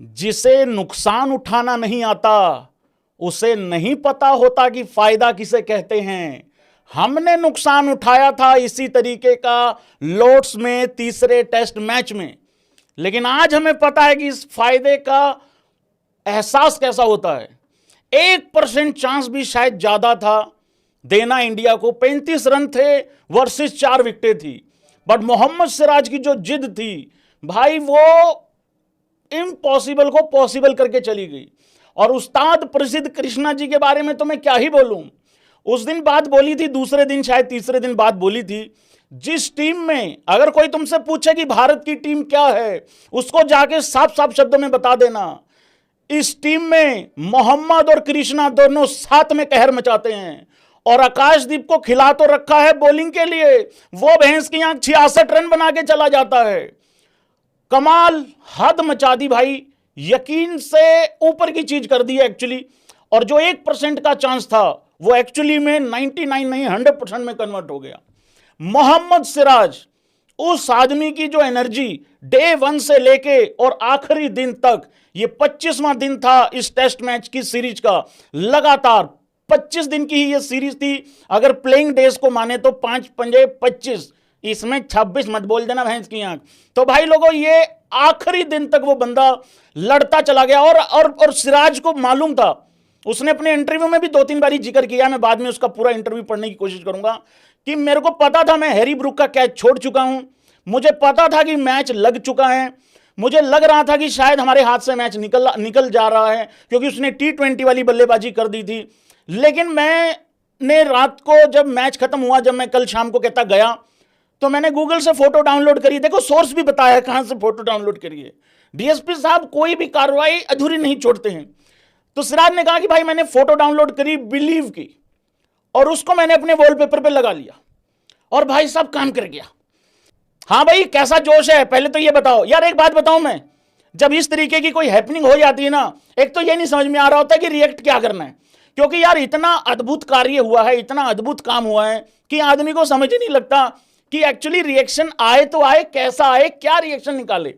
जिसे नुकसान उठाना नहीं आता उसे नहीं पता होता कि फायदा किसे कहते हैं। हमने नुकसान उठाया था इसी तरीके का लॉर्ड्स में तीसरे टेस्ट मैच में, लेकिन आज हमें पता है कि इस फायदे का एहसास कैसा होता है। 1% चांस भी शायद ज्यादा था देना इंडिया को। 35 रन थे वर्सेस 4 विकेटें थी, बट मोहम्मद सिराज की जो जिद थी भाई, वो इम्पॉसिबल को पॉसिबल करके चली गई। और उस्ताद प्रसिद्ध कृष्णा जी के बारे में तो मैं क्या ही बोलूं। उस दिन बात बोली थी, दूसरे दिन शायद तीसरे दिन बात बोली थी, जिस टीम में अगर कोई तुमसे पूछे कि भारत की टीम क्या है, उसको जाके साफ साफ शब्दों में बता देना। इस टीम में मोहम्मद और कृष्णा दोनों साथ में कहर मचाते हैं, और आकाशदीप को खिला तो रखा है बॉलिंग के लिए, वो भैंस की आंख 66 रन बना के चला जाता है। कमाल, हद मचा दी भाई, यकीन से ऊपर की चीज कर दी है एक्चुअली। और जो 1% का चांस था वो एक्चुअली में 99 नहीं 100% में कन्वर्ट हो गया। मोहम्मद सिराज, उस आदमी की जो एनर्जी डे 1 से लेके और आखिरी दिन तक, ये 25वां दिन था इस टेस्ट मैच की सीरीज का। लगातार 25 दिन की ही ये सीरीज थी, अगर प्लेइंग डेज को माने तो 5 पंजे 25, इसमें 26 मत बोल देना भैंस की आंख। तो भाई लोगों, ये आखिरी दिन तक वो बंदा लड़ता चला गया। और सिराज को मालूम था, उसने अपने इंटरव्यू में भी 2-3 बार जिक्र किया, मैं बाद में उसका पूरा इंटरव्यू पढ़ने की कोशिश करूंगा, कि मेरे को पता था मैं हैरी ब्रूक का कैच छोड़ चुका हूं, मुझे पता था कि मैच लग चुका है, मुझे लग रहा था कि शायद हमारे हाथ से मैच निकल जा रहा है, क्योंकि उसने T20 वाली बल्लेबाजी कर दी थी। लेकिन मैंने रात को जब मैच खत्म हुआ, जब मैं कल शाम को कहता गया, तो मैंने गूगल से फोटो डाउनलोड करी। देखो सोर्स भी बताया है कहां से फोटो डाउनलोड करी है। डीएसपी साहब कोई भी कार्रवाई अधूरी नहीं छोड़ते हैं। तो सिराज ने कहा कि भाई मैंने फोटो डाउनलोड करी, बिलीव की, और उसको मैंने अपने वॉलपेपर पे लगा लिया, और भाई साहब काम कर गया। हाँ भाई, कैसा जोश है पहले तो ये बताओ यार। एक बात बताऊं मैं, जब इस तरीके की कोई हैपनिंग हो जाती है ना, एक तो ये नहीं समझ में आ रहा होता कि रिएक्ट क्या करना है, क्योंकि यार इतना अद्भुत कार्य हुआ है, इतना अद्भुत काम हुआ है कि आदमी को समझ ही नहीं लगता कि एक्चुअली रिएक्शन आए तो आए, कैसा आए, क्या रिएक्शन निकाले।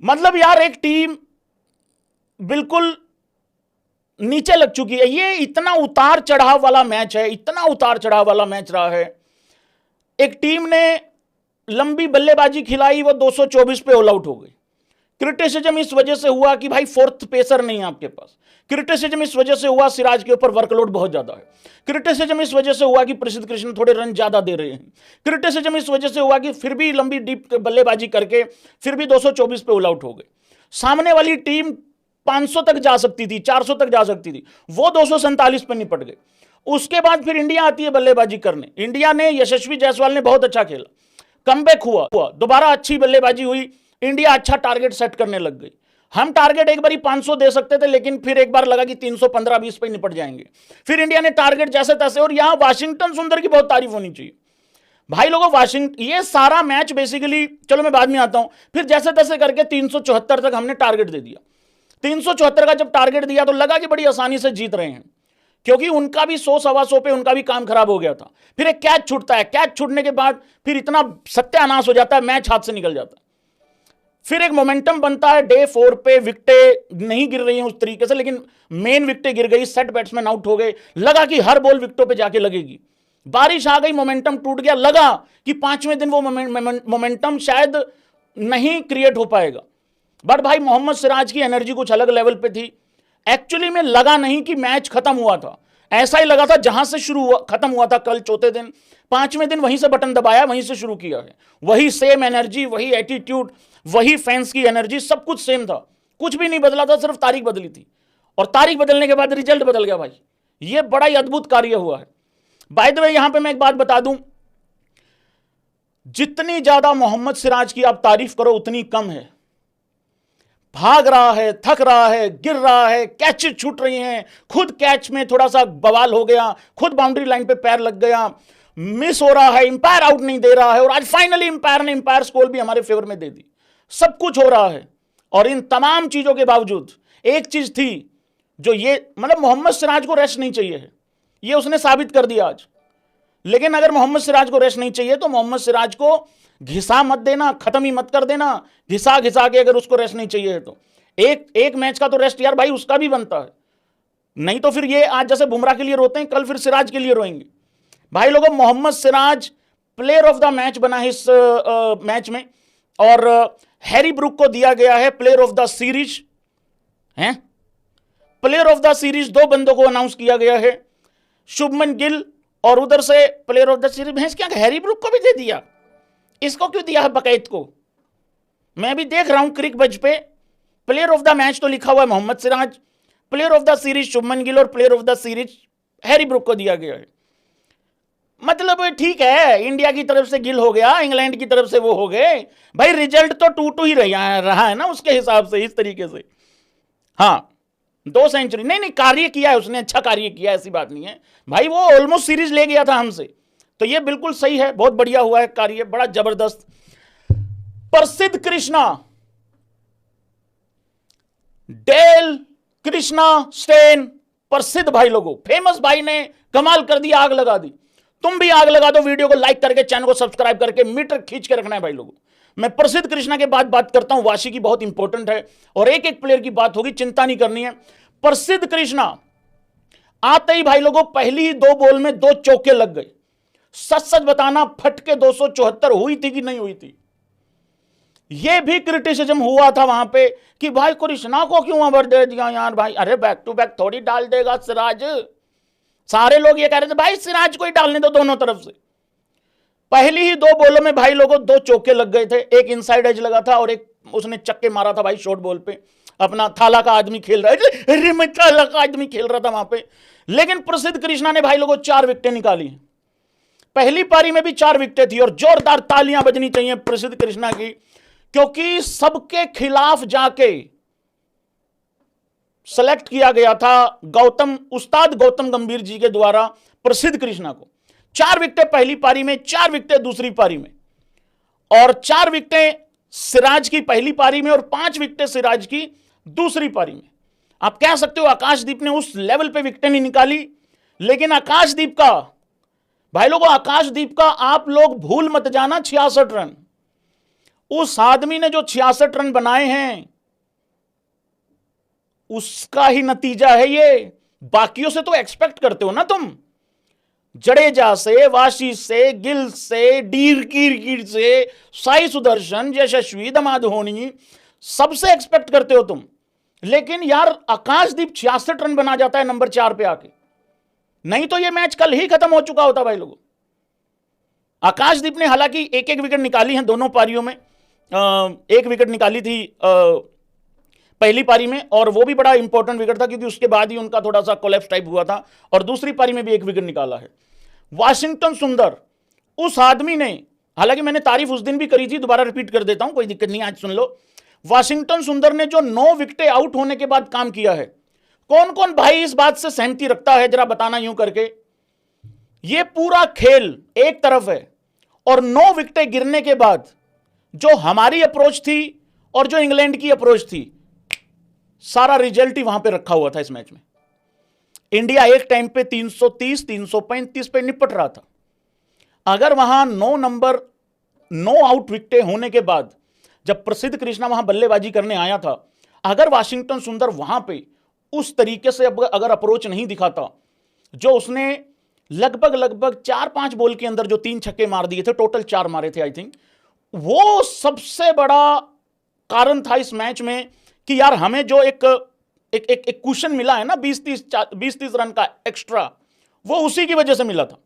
मतलब यार एक टीम बिल्कुल नीचे लग चुकी है। ये इतना उतार चढ़ाव वाला मैच है, इतना उतार चढ़ाव वाला मैच रहा है। एक टीम ने लंबी बल्लेबाजी खिलाई, वो 224 पे ऑल आउट हो गई। क्रिटिसिज्म इस वजह से हुआ कि भाई फोर्थ पेसर नहीं है आपके पास। क्रिटिसिज्म इस वजह से हुआ सिराज के ऊपर वर्कलोड बहुत ज्यादा है। क्रिटिसिज्म इस वजह से हुआ कि प्रसिद्ध कृष्ण थोड़े रन ज्यादा दे रहे हैं। क्रिटिसिज्म इस वजह से हुआ कि फिर भी लंबी डीप बल्लेबाजी करके फिर भी 224 पे ऑल आउट हो गए। सामने वाली टीम 500 तक जा सकती थी, 400 तक जा सकती थी, वो 247 पे निपट गए। उसके बाद फिर इंडिया आती है बल्लेबाजी करने। इंडिया ने, यशस्वी जायसवाल ने बहुत अच्छा खेला, कमबैक हुआ, दोबारा अच्छी बल्लेबाजी हुई, इंडिया अच्छा टारगेट सेट करने लग गई। हम टारगेट एक बार 500 दे सकते थे, लेकिन फिर एक बार लगा कि 315-20 पे निपट जाएंगे। फिर इंडिया ने टारगेट जैसे तैसे, और यहां वाशिंगटन सुंदर की बहुत तारीफ होनी चाहिए भाई लोगों। वाशिंगटन, ये सारा मैच बेसिकली, चलो मैं बाद में आता हूं, फिर जैसे तैसे करके 374 तक हमने टारगेट दे दिया। 374 का जब टारगेट दिया तो लगा कि बड़ी आसानी से जीत रहे हैं, क्योंकि उनका भी 100-125 पे उनका भी काम खराब हो गया था। फिर एक कैच छूटता है, कैच छूटने के बाद फिर इतना सत्यानाश हो जाता है, मैच हाथ से निकल जाता है। फिर एक मोमेंटम बनता है, डे 4 पे विकेटें नहीं गिर रही हैं उस तरीके से, लेकिन मेन विकेटें गिर गई, सेट बैट्समैन आउट हो गए, लगा कि हर बॉल विकेटों पे जाके लगेगी। बारिश आ गई, मोमेंटम टूट गया, लगा कि 5वें दिन वो मोमेंटम शायद नहीं क्रिएट हो पाएगा। बट भाई मोहम्मद सिराज की एनर्जी कुछ अलग लेवल पे थी। एक्चुअली में लगा नहीं कि मैच खत्म हुआ था, ऐसा ही लगा था जहां से खत्म हुआ था कल चौथे दिन, 5वें दिन वहीं से बटन दबाया, वहीं से शुरू किया है। वही सेम एनर्जी, वही एटीट्यूड, वही फैंस की एनर्जी, सब कुछ सेम था, कुछ भी नहीं बदला था, सिर्फ तारीख बदली थी। और तारीख बदलने के बाद रिजल्ट बदल गया भाई। ये बड़ा ही अद्भुत कार्य हुआ है। बाय द वे, यहां पे मैं एक बात बता दूं, जितनी ज्यादा मोहम्मद सिराज की आप तारीफ करो उतनी कम है। भाग रहा है, थक रहा है, गिर रहा है, कैचेस छूट रही हैं, खुद कैच में थोड़ा सा बवाल हो गया, खुद बाउंड्री लाइन पे पैर लग गया, मिस हो रहा है, इंपायर आउट नहीं दे रहा है, और आज फाइनली इंपायर ने इंपायर स्कोर भी हमारे फेवर में दे दी। सब कुछ हो रहा है, और इन तमाम चीजों के बावजूद एक चीज थी जो ये, मतलब मोहम्मद सिराज को रेस्ट नहीं चाहिए है, ये उसने साबित कर दिया आज। लेकिन अगर मोहम्मद सिराज को रेस्ट नहीं चाहिए तो मोहम्मद सिराज को घिसा मत देना, खत्म ही मत कर देना, घिसा घिसा के, अगर उसको रेस्ट नहीं चाहिए तो एक मैच का तो रेस्ट यार भाई उसका भी बनता है। नहीं तो फिर ये आज जैसे बुमराह के लिए रोते हैं, कल फिर सिराज के लिए रोएंगे। भाई लोगों, Mohammed Siraj player of the match बना है इस मैच में, और हैरी ब्रूक को दिया गया है प्लेयर ऑफ द सीरीज। हैं, प्लेयर ऑफ द सीरीज दो बंदों को अनाउंस किया गया है, शुभमन गिल और उधर से प्लेयर ऑफ द सीरीज भैंस क्या हैरी ब्रूक को भी दे दिया। इसको क्यों दिया है बकैत को? मैं भी देख रहा हूं क्रिक बज पे, प्लेयर ऑफ द मैच तो लिखा हुआ है Mohammed Siraj, player of the series Shubman Gill और player of the series Harry Brook को दिया गया है। मतलब ठीक है, इंडिया की तरफ से गिल हो गया, इंग्लैंड की तरफ से वो हो गए, भाई रिजल्ट तो 2-2 ही रहा है ना उसके हिसाब से, इस तरीके से। हाँ, 2 सेंचुरी नहीं कार्य किया है उसने, अच्छा कार्य किया, ऐसी बात नहीं है भाई, वो ऑलमोस्ट सीरीज ले गया था हमसे, तो ये बिल्कुल सही है, बहुत बढ़िया हुआ है कार्य, बड़ा जबरदस्त। प्रसिद्ध कृष्णा, डेल कृष्णा स्टेन, प्रसिद्ध भाई लोगों, फेमस भाई ने कमाल कर दिया, आग लगा दी। तुम भी आग लगा दो, वीडियो को लाइक करके, चैनल को सब्सक्राइब करके, मीटर खींच के रखना है भाई लोगों। मैं प्रसिद्ध कृष्णा के बाद बात करता हूं, वाशी की बहुत इंपॉर्टेंट है, और एक एक प्लेयर की बात होगी, चिंता नहीं करनी है। प्रसिद्ध कृष्णा आते ही भाई लोगों पहली ही 2 बॉल में 2 चौके लग गए। सच सच बताना, फटके 274 हुई थी कि नहीं हुई थी? यह भी क्रिटिसिज्म हुआ था वहां पे कि भाई कृष्णा को क्यों ओवर दे दिया यार भाई, अरे बैक टू बैक थोड़ी डाल देगा सिराज। सारे लोग ये कह रहे थे भाई सिराज को ही डालने दो दोनों तरफ से। पहली ही 2 बॉलों में भाई लोगों 2 चौके लग गए थे, एक इनसाइड एज लगा था और एक उसने चक्के मारा था भाई शॉर्ट बॉल पे, अपना थाला का आदमी खेल रहा है, अरे मैं थाला का आदमी खेल रहा था वहां पे। लेकिन प्रसिद्ध कृष्णा ने भाई लोगों 4 विकेटें निकाली। पहली पारी में भी 4 विकेटें थी, और जोरदार तालियां बजनी चाहिए प्रसिद्ध कृष्णा की, क्योंकि सबके खिलाफ जाके सेलेक्ट किया गया था उस्ताद गौतम गंभीर जी के द्वारा प्रसिद्ध कृष्णा को। 4 विकेटें पहली पारी में, 4 विकेटें दूसरी पारी में, और 4 विकेटें सिराज की पहली पारी में और 5 विकेटें सिराज की दूसरी पारी में। आप कह सकते हो आकाशदीप ने उस लेवल पे विकेटें नहीं निकाली, लेकिन आकाशदीप का भाई लोगों, आकाशदीप का आप लोग भूल मत जाना 66 रन। उस आदमी ने जो 66 रन बनाए हैं उसका ही नतीजा है ये। बाकियों से तो एक्सपेक्ट करते हो ना तुम, जडेजा से, वाशी से, गिल से, कीर से, साई सुदर्शन, यशस्वी, दमाद होनी, सबसे एक्सपेक्ट करते हो तुम। लेकिन यार आकाशदीप 66 रन बना जाता है नंबर 4 पे आके, नहीं तो ये मैच कल ही खत्म हो चुका होता भाई लोगों। आकाशदीप ने हालांकि एक एक विकेट निकाली है दोनों पारियों में, एक विकेट निकाली थी पहली पारी में, और वो भी बड़ा इंपॉर्टेंट विकेट था क्योंकि उसके बाद ही उनका थोड़ा सा कोलैप्स टाइप हुआ था, और दूसरी पारी में भी एक विकेट निकाला है। वाशिंगटन सुंदर, उस आदमी ने, हालांकि मैंने तारीफ उस दिन भी करी थी, दोबारा रिपीट कर देता हूं, कोई दिक्कत नहीं, आज सुन लो। वाशिंगटन सुंदर ने जो 9 विकेटें आउट होने के बाद काम किया है, कौन कौन भाई इस बात से सहमति रखता है, जरा बताना यूं करके। यह पूरा खेल एक तरफ है, और 9 विकेटें गिरने के बाद जो हमारी अप्रोच थी और जो इंग्लैंड की अप्रोच थी, सारा रिजल्ट ही वहां पे रखा हुआ था इस मैच में। इंडिया एक टाइम पे 330, 335 पे निपट रहा था। अगर वहां 9 आउट विकेटें होने के बाद जब प्रसिद्ध कृष्णा वहां बल्लेबाजी करने आया था, अगर वाशिंगटन सुंदर वहां पे उस तरीके से अगर अप्रोच नहीं दिखाता, जो उसने लगभग 4-5 बॉल के अंदर जो 3 छक्के मार दिए थे, टोटल 4 मारे थे आई थिंक, वो सबसे बड़ा कारण था इस मैच में कि यार हमें जो एक क्वेश्चन मिला है ना 20-30 रन का एक्स्ट्रा, वो उसी की वजह से मिला था।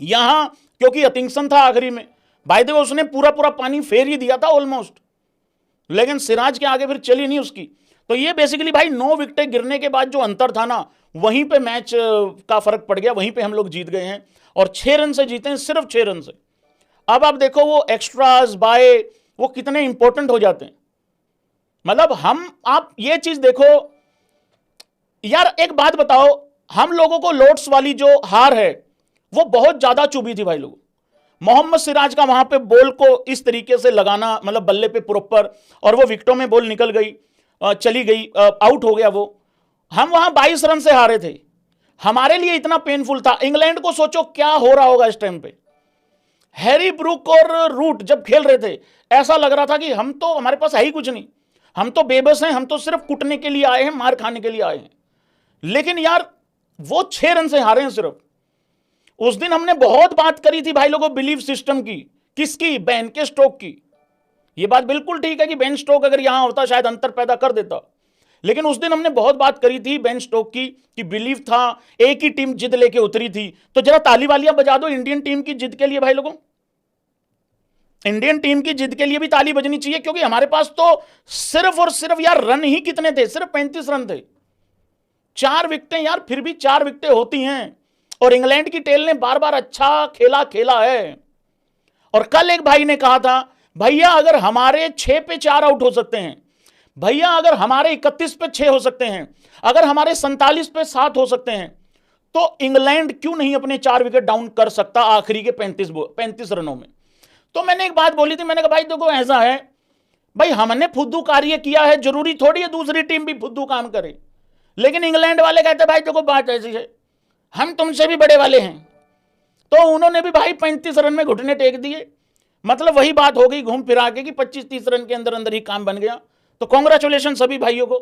यहां क्योंकि अतिंगसन था आखिरी में, बाय द वे उसने पूरा पानी फेर ही दिया था ऑलमोस्ट, लेकिन सिराज के आगे फिर चली नहीं उसकी। तो ये बेसिकली भाई 9 विकेटें गिरने के बाद जो अंतर था ना, वहीं पे मैच का फर्क पड़ गया, वहीं पे हम लोग जीत गए हैं, और 6 रन से जीते हैं, सिर्फ 6 रन से। अब आप देखो वो एक्स्ट्रास बाय वो कितने इंपॉर्टेंट हो जाते हैं। मतलब आप ये चीज देखो यार, एक बात बताओ, हम लोगों को लॉर्ड्स वाली जो हार है वो बहुत ज्यादा चुभी थी भाई लोगों। मोहम्मद सिराज का वहां पे बॉल को इस तरीके से लगाना, मतलब बल्ले पे प्रॉपर, और वो विकेटों में बॉल निकल गई, चली गई, आउट हो गया वो। हम वहां 22 रन से हारे थे, हमारे लिए इतना पेनफुल था। इंग्लैंड को सोचो क्या हो रहा होगा इस टाइम पे। हैरी ब्रूक और रूट जब खेल रहे थे, ऐसा लग रहा था कि हम तो, हमारे पास है ही कुछ नहीं, हम तो बेबस हैं, हम तो सिर्फ कुटने के लिए आए हैं, मार खाने के लिए आए हैं। लेकिन यार वो 6 रन से हारे हैं सिर्फ। उस दिन हमने बहुत बात करी थी भाई लोगों बिलीफ सिस्टम की। किसकी? बेन के स्टोक की। ये बात बिल्कुल ठीक है कि बेन स्टोक अगर यहां होता शायद अंतर पैदा कर देता, लेकिन उस दिन हमने बहुत बात करी थी बेन स्टोक की कि बिलीफ था, एक ही टीम जिद लेके उतरी थी। तो जरा ताली वालियां बजा दो इंडियन टीम की जिद के लिए भाई लोगों। इंडियन टीम की जिद के लिए भी ताली बजनी चाहिए, क्योंकि हमारे पास तो सिर्फ और सिर्फ यार रन ही कितने थे? सिर्फ 35 रन थे, 4 विकेटें यार, फिर भी 4 विकेटें होती हैं। और इंग्लैंड की टेल ने बार बार अच्छा खेला है। और कल एक भाई ने कहा था भैया अगर हमारे 6 पे 4 आउट हो सकते हैं, भैया अगर हमारे 31 पे 6 हो सकते हैं, अगर हमारे 47 पे 7 हो सकते हैं, तो इंग्लैंड क्यों नहीं अपने 4 विकेट डाउन कर सकता आखिरी के 35 रनों में? तो मैंने एक बात बोली थी, मैंने कहा भाई देखो ऐसा है, भाई हमने फुद्दू कार्य किया है, जरूरी थोड़ी है दूसरी टीम भी फुद्दू काम करे। लेकिन इंग्लैंड वाले कहते भाई देखो बात ऐसी है, हम तुमसे भी बड़े वाले हैं। तो उन्होंने भी भाई 35 रन में घुटने टेक दिए। मतलब वही बात हो गई घूम फिरा के कि 25-30 रन के अंदर अंदर ही काम बन गया। तो कांग्रेचुलेशन सभी भाइयों को।